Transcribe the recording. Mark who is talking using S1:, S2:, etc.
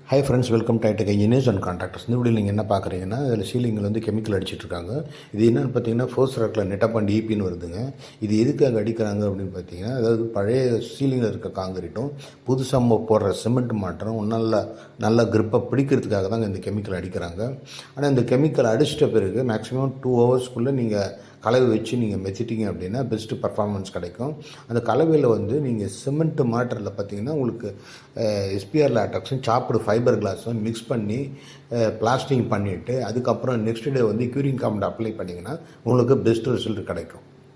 S1: Hi friends, welcome to tech engineers and contractors. இந்த video நீங்கள் என்ன பார்க்குறீங்கன்னா, அதில் சீலிங்கில் வந்து கெமிக்கல் அடிச்சிட்ருக்காங்க. இது என்னென்னு பார்த்தீங்கன்னா, ஃபோர்ஸ் ராக்கில் நெட்டப்பாண்ட் ஈபின்னு வருதுங்க. இது எதுக்காக அடிக்கிறாங்க அப்படின்னு பார்த்தீங்கன்னா, அதாவது பழைய சீலிங்கில் இருக்க காங்கிரீட்டும் புதுசாக போடுற சிமெண்ட் மாற்றம் நல்ல கிரிப்பை பிடிக்கிறதுக்காக தாங்க இந்த கெமிக்கல் அடிக்கிறாங்க. ஆனால் இந்த கெமிக்கல் அடிச்சிட்ட பிறகு மேக்ஸிமம் 2 ஹவர்ஸ்க்குள்ளே நீங்கள் கலவை வச்சு நீங்கள் மெச்சிட்டிங்க அப்படின்னா பெஸ்ட்டு பர்ஃபார்மன்ஸ் கிடைக்கும். அந்த கலவையில் வந்து நீங்கள் சிமெண்ட் மாட்டரில் பார்த்தீங்கன்னா உங்களுக்கு எஸ்பிஆர் லேட்டக்ஸும் சாப்டு ஃபைபர் கிளாஸும் மிக்ஸ் பண்ணி பிளாஸ்டிங் பண்ணிவிட்டு அதுக்கப்புறம் நெக்ஸ்ட் டே வந்து க்யூரிங் காம்பவுண்ட் அப்ளை பண்ணிங்கன்னா உங்களுக்கு பெஸ்ட் ரிசல்ட் கிடைக்கும்.